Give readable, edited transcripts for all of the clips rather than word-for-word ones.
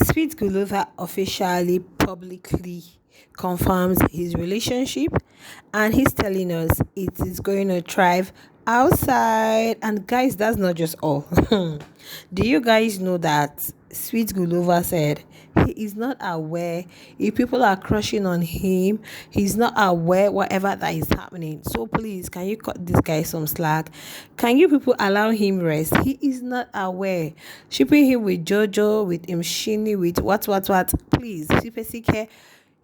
Sweet Guluva officially publicly confirms his relationship, and he's telling us it is going to thrive outside. And guys, that's not just all. Do you guys know that Sweet Guluva said he is not aware if people are crushing on him? He's not aware whatever that is happening. So please, can you cut this guy some slack? Can you people allow him rest? He is not aware. Shipping him with Jojo, with Imshini, with what. Please, CPCK.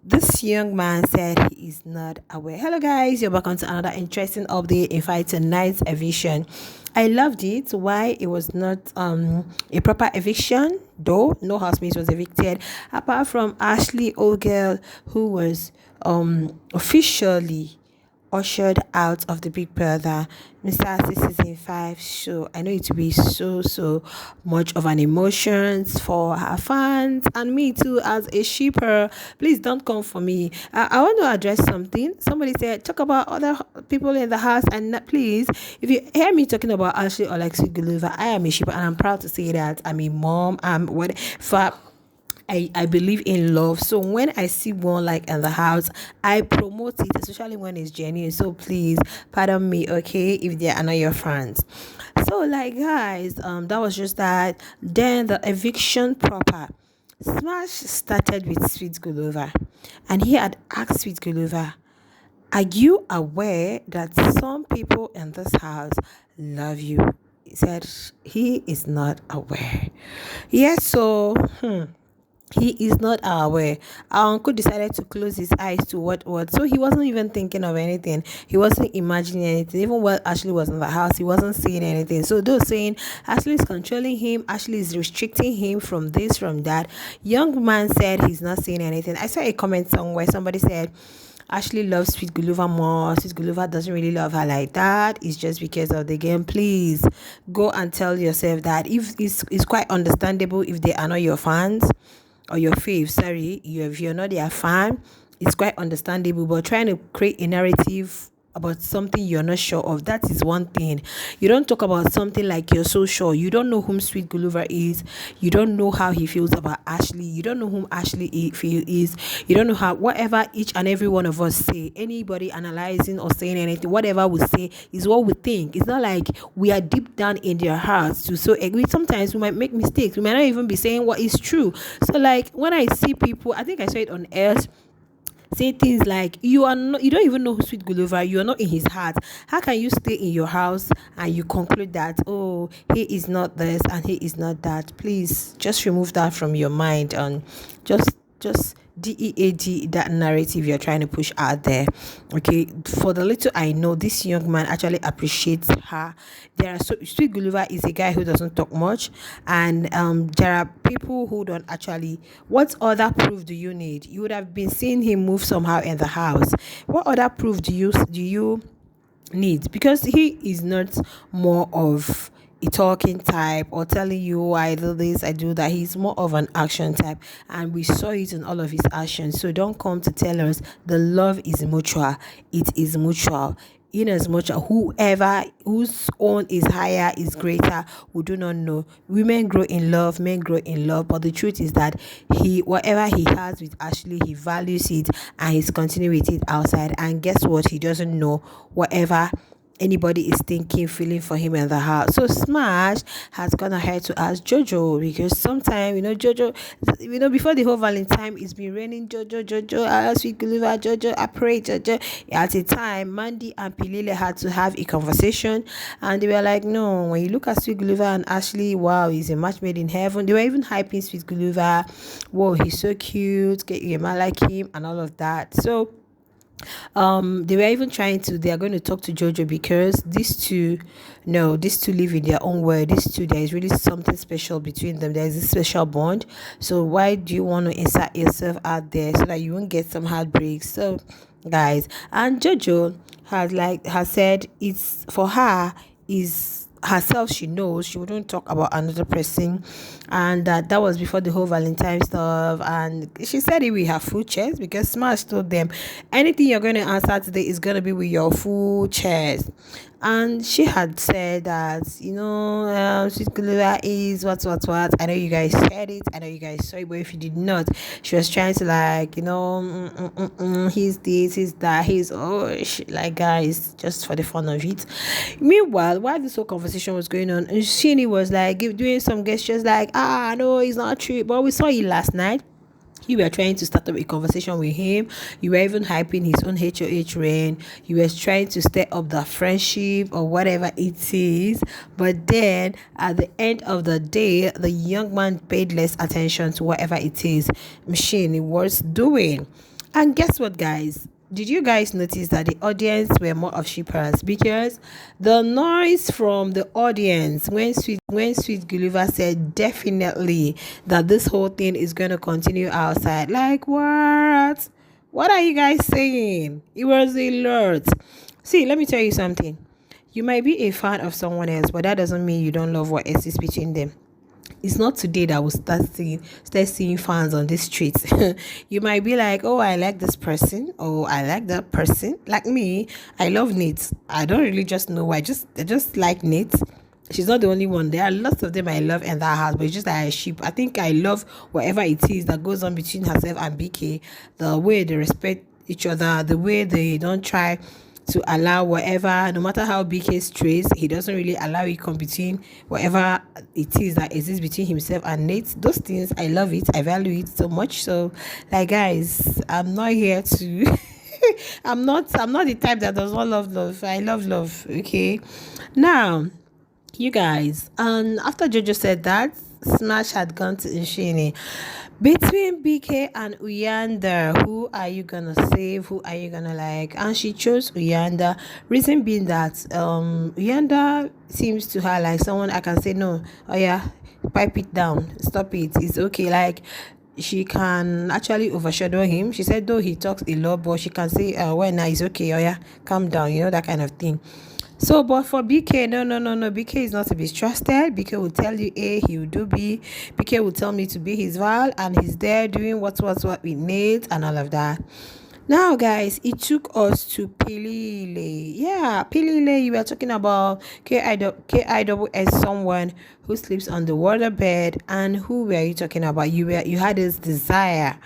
This young man said he is not aware. Hello, guys. You're back onto another interesting update. In fact, tonight's eviction. I loved it. Why it was not a proper eviction, though no housemates was evicted, apart from Ashley, old girl, who was officially ushered out of the Big Brother Mr. C season 5 show. I know it will be so much of an emotions for her fans and me too as a shipper. Please don't come for me. I want to address something. Somebody said talk about other people in the house and not, please. If you hear me talking about Ashley or Lexi Guluva, I am a shipper and I'm proud to say that I'm a mom. I'm what for. I believe in love. So when I see one like in the house, I promote it, especially when it's genuine. So please pardon me, okay, if they are not your friends. So like guys, that was just that. Then the eviction proper. Smash started with Sweet Gulova, and he had asked Sweet Gulova, are you aware that some people in this house love you? He said he is not aware. Yes, so he is not aware. Our uncle decided to close his eyes to what. So he wasn't even thinking of anything. He wasn't imagining anything. Even while Ashley was in the house, he wasn't seeing anything. So those saying Ashley is controlling him, Ashley is restricting him from this, from that. Young man said he's not seeing anything. I saw a comment somewhere. Somebody said Ashley loves Sweet Guluva more. Sweet Guluva doesn't really love her like that. It's just because of the game. Please go and tell yourself that if it's quite understandable if they are not your fans or your fave. Sorry, if you're not their fan, it's quite understandable. But trying to create a narrative about something you're not sure of, that is one thing. You don't talk about something like you're so sure. You don't know whom Sweet Gulliver is. You don't know how he feels about Ashley. You don't know whom Ashley is. You don't know how, whatever each and every one of us say, anybody analyzing or saying anything, whatever we say is what we think. It's not like we are deep down in their hearts to so agree. Sometimes we might make mistakes. We might not even be saying what is true. So like when I see people, I think I saw it on air, say things like you don't even know who Sweet Gulliver, you are not in his heart. How can you stay in your house and you conclude that, oh, he is not this and he is not that? Please just remove that from your mind and just DEAD that narrative you're trying to push out there. Okay, for the little I know, this young man actually appreciates her. There are Sweet Gulliver is a guy who doesn't talk much, and there are people who don't actually. What other proof do you need? You would have been seeing him move somehow in the house. What other proof do you need? Because he is not more of a talking type or telling you, "Oh, I do this, I do that." He's more of an action type, and we saw it in all of his actions. So don't come to tell us the love is mutual. It is mutual. In as much as whoever whose own is higher is greater, we do not know. Women grow in love, men grow in love, but the truth is that he whatever he has with Ashley, he values it and he's continuing with it outside. And guess what? He doesn't know whatever anybody is thinking, feeling for him in the house. So Smash has gone ahead to ask Jojo, because sometimes Jojo, before the whole Valentine, it's been raining Jojo, I Sweet Gulliver, Jojo, I pray Jojo. At a time, Mandy and Pilile had to have a conversation, and they were like, no, when you look at Sweet Gulliver and Ashley, wow, he's a match made in heaven. They were even hyping Sweet Gulliver, whoa, he's so cute, get you a man like him and all of that. So they were even they are going to talk to Jojo, because these two live in their own world. These two, there is really something special between them. There is a special bond. So why do you want to insert yourself out there so that you won't get some heartbreaks? So guys, and Jojo has said it's for her is herself, she knows she wouldn't talk about another person, and that was before the whole Valentine stuff. And she said it with her full chest, because Smash told them anything you're going to answer today is going to be with your full chest. And she had said that, Sweet Guluva is what. I know you guys said it, I know you guys saw it, but if you did not, she was trying to, like, he's this, he's that, he's, like, guys, just for the fun of it. Meanwhile, while this whole conversation was going on, Shini was like doing some gestures like, no, it's not true, but we saw it last night. You were trying to start up a conversation with him. You were even hyping his own HOH reign. You were trying to stir up the friendship or whatever it is. But then at the end of the day, the young man paid less attention to whatever it is Machine was doing. And guess what, guys? Did you guys notice that the audience were more of shippers? Because the noise from the audience when Sweet Guluva said definitely that this whole thing is going to continue outside. Like, what? What are you guys saying? It was a lot. See, let me tell you something. You might be a fan of someone else, but that doesn't mean you don't love what exists between them. It's not today that we'll start seeing fans on the streets. You might be like, oh, I like this person, or I like that person. Like me, I love Nate. I don't really just know why. I just like Nate. She's not the only one. There are lots of them I love in that house, but it's just that I think I love whatever it is that goes on between herself and Beekay. The way they respect each other, the way they don't try to allow whatever, no matter how Beekay strays, he doesn't really allow it come between whatever it is that exists between himself and Nate. Those things, I love it, I value it so much. So, like, guys, I'm not here to I'm not the type that does not love. I love love. Okay, now, you guys, after Jojo said that, Smash had gone to Nshini. Between Beekay and Uyanda, who are you gonna save? Who are you gonna like? And she chose Uyanda. Reason being that Uyanda seems to her like someone I can say no. Oh yeah, pipe it down, stop it. It's okay. Like, she can actually overshadow him. She said though he talks a lot, but she can say, well, now it's okay. Oh yeah, calm down. That kind of thing. So, but for Beekay, no. Beekay is not to be trusted. Beekay will tell you A, he will do B. Beekay will tell me to be his val, and he's there doing what we need and all of that. Now, guys, it took us to Pilile. Yeah, Pilile, you were talking about KIWS, someone who sleeps on the water bed, and who were you talking about? You had this desire.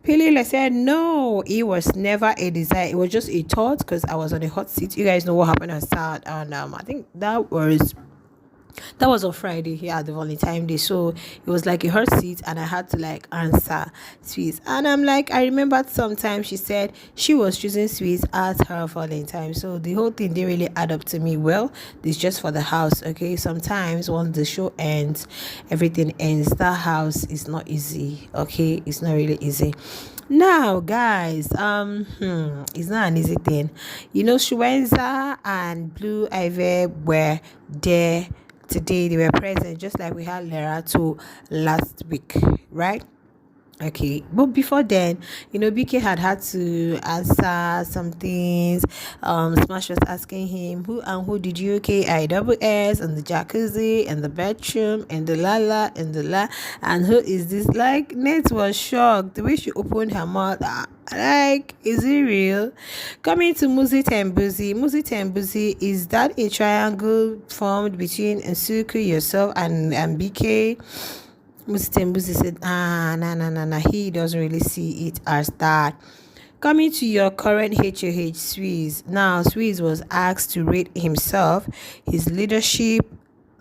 Pilila said, no, it was never a desire. It was just a thought because I was on a hot seat. You guys know what happened on Saturday. And I think that was on Friday here at the Valentine Day. So it was like a hot seat and I had to like answer Sweets. And I'm like, I remembered sometimes she said she was choosing Sweets as her Valentine. So the whole thing didn't really add up to me. Well, it's just for the house, okay? Sometimes once the show ends, everything ends. That house is not easy, okay? It's not really easy. Now, guys, it's not an easy thing. Shwenza and Blue Ivy were there today. They were present, just like we had Lerato last week, right? Okay, but before then, Beekay had to answer some things. Smash was asking him who did you KIWS and the jacuzzi and the bedroom and the lala and the la, and who is this? Like, Nate was shocked the way she opened her mouth. Like, is it real? Coming to Muzi Tembuzi, is that a triangle formed between Nsuku, yourself, and Beekay? Muzi said, nah, he doesn't really see it as that. Coming to your current HOH, Swiss. Now, Swiss was asked to rate himself, his leadership,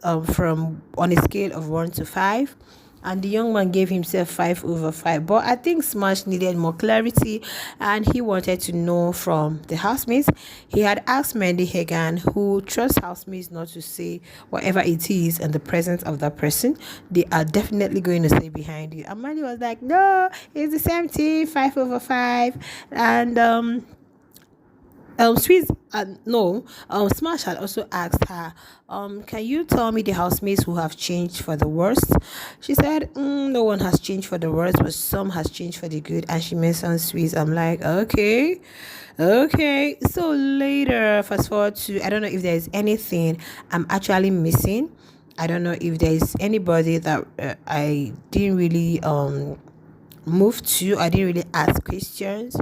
from on a scale of 1 to 5. And the young man gave himself 5/5. But I think Smash needed more clarity, and he wanted to know from the housemates. He had asked Mandy Hagan, who trusts housemates not to say whatever it is in the presence of that person. They are definitely going to say behind it. And Mandy was like, no, it's the same thing, 5/5. And Sweet, no, Smash had also asked her, can you tell me the housemates who have changed for the worst? She said, no one has changed for the worst, but some has changed for the good. And she mentioned Sweet. I'm like, okay, okay. So later, fast forward to, I don't know if there's anything I'm actually missing. I don't know if there's anybody that I didn't really move to. I didn't really ask questions.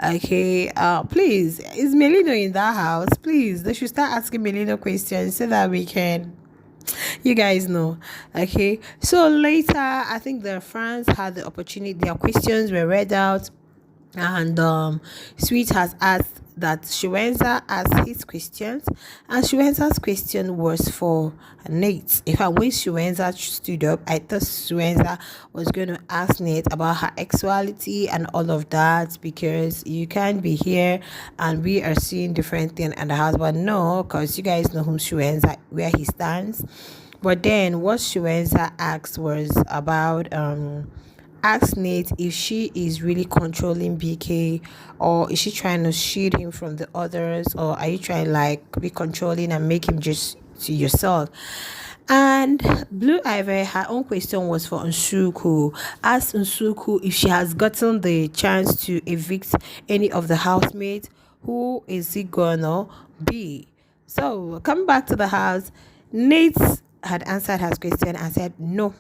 Okay, please, is Melino in that house? Please, they should start asking Melino questions so that we can, you guys know. Okay, so later, I think the friends had the opportunity, their questions were read out, and Sweet has asked that Shuenza asked his questions, and Shuenza's question was for Nate. In fact, when Shuenza stood up, I thought Shuenza was going to ask Nate about her sexuality and all of that, because you can't be here and we are seeing different things in the house. But no, because you guys know whom Shuenza, where he stands. But then what Shuenza asked was about asked Nate if she is really controlling BK, or is she trying to shield him from the others, or are you trying like be controlling and make him just to yourself. And Blue Ivy, her own question was for Nsuku. Ask Nsuku if she has gotten the chance to evict any of the housemates. Who is it gonna be? So coming back to the house, Nate had answered her question and said no,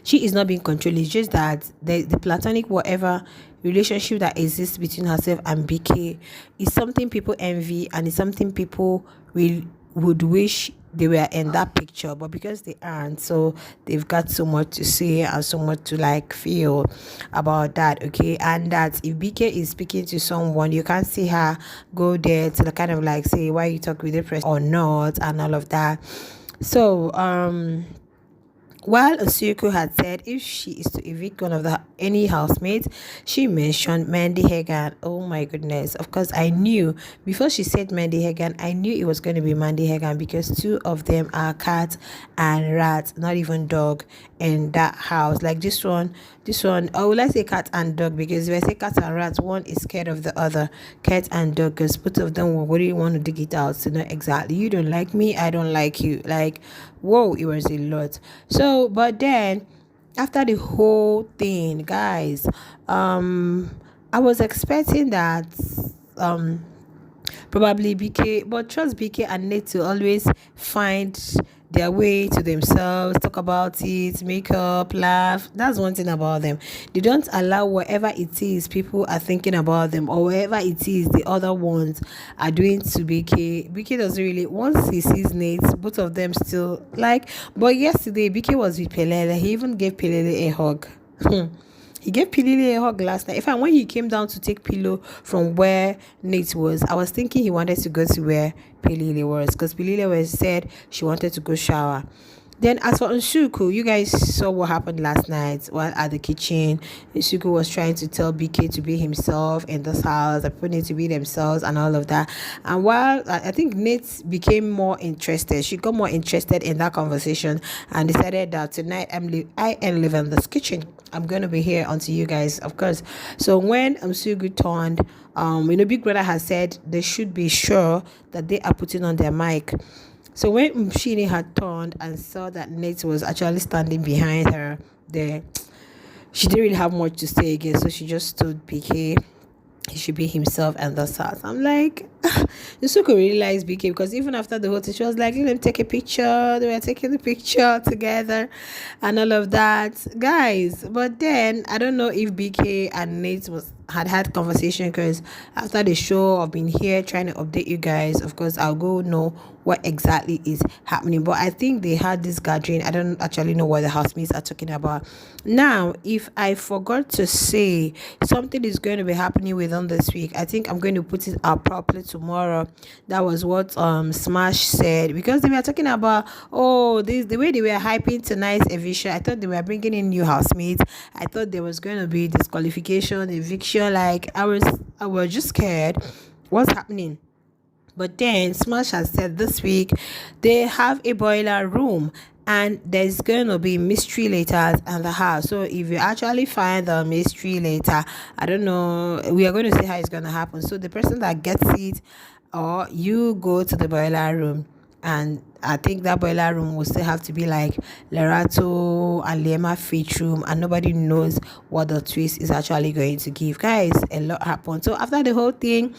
she is not being controlled. It's just that the platonic whatever relationship that exists between herself and BK is something people envy, and it's something people will would wish they were in that picture, but because they aren't, so they've got so much to say and so much to like feel about that. Okay, and that if BK is speaking to someone, you can't see her go there to the kind of like say why you talk with the press or not and all of that. So while Osuko had said if she is to evict one of the any housemates, she mentioned Mandy Hagan. Oh my goodness. Of course, I knew before she said Mandy Hagan, I knew it was going to be Mandy Hagan, because two of them are cat and rat, not even dog, in that house. Like this one, oh, let's say cat and dog, because if I say cat and rat, one is scared of the other. Cat and dog, because both of them will really want to dig it out to know exactly, you don't like me, I don't like you. Like, whoa, it was a lot. So, but then after the whole thing, guys, I was expecting that probably BK, but trust BK and Nate to always find their way to themselves, talk about it, make up, laugh. That's one thing about them. They don't allow whatever it is people are thinking about them, or whatever it is the other ones are doing to BK. BK doesn't really, once he sees Nate, both of them still like, but yesterday BK was with Pelele. He even gave Pelele a hug. He gave Pilile a hug last night. In fact, when he came down to take pillow from where Nate was, I was thinking he wanted to go to where Pilile was, because Pilile was said she wanted to go shower. Then as for Nshuku, you guys saw what happened last night while at the kitchen. Nshuku was trying to tell BK to be himself in this house, that people need to be themselves and all of that. And while I think Nate became more interested, she got more interested in that conversation and decided that tonight I am leaving this kitchen. I'm going to be here until you guys, of course. So when Nshuku turned, Big Brother has said they should be sure that they are putting on their mic. So when Mshini had turned and saw that Nate was actually standing behind her there, she didn't really have much to say again. So she just stood BK. He should be himself and the house. I'm like, Yusuko really likes BK, because even after the whole thing, she was like, let them take a picture. They were taking the picture together and all of that. Guys, but then I don't know if BK and Nate had conversation, because after the show I've been here trying to update you guys. Of course, I'll go know what exactly is happening, but I think they had this gathering. I don't actually know what the housemates are talking about. Now, if I forgot to say something is going to be happening within this week, I think I'm going to put it out properly tomorrow. That was what Smash said, because they were talking about, oh, this the way they were hyping tonight's eviction. I thought they were bringing in new housemates. I thought there was going to be disqualification, eviction. Like I was just scared. What's happening? But then Smash has said this week they have a boiler room, and there's going to be mystery letters in the house. So if you actually find the mystery letter, I don't know, we are going to see how it's going to happen. So the person that gets it, or you go to the boiler room, and I think that boiler room will still have to be like Lerato and Lema fit room, and nobody knows what the twist is actually going to give. Guys, a lot happened. So after the whole thing,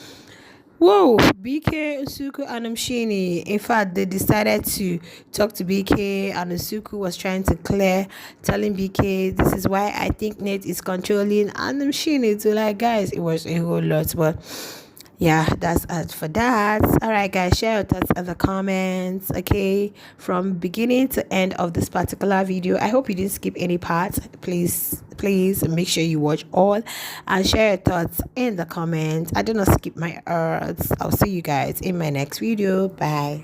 whoa, BK, Usuku, and Umshini. In fact, they decided to talk to BK, and Usuku was trying to clear, telling BK, this is why I think Nate is controlling, and Umshini to like, guys, it was a whole lot, but yeah, that's it for that. All right, guys, share your thoughts in the comments. Okay, from beginning to end of this particular video, I hope you didn't skip any part. Please make sure you watch all and share your thoughts in the comments. I do not skip my words. I'll see you guys in my next video. Bye.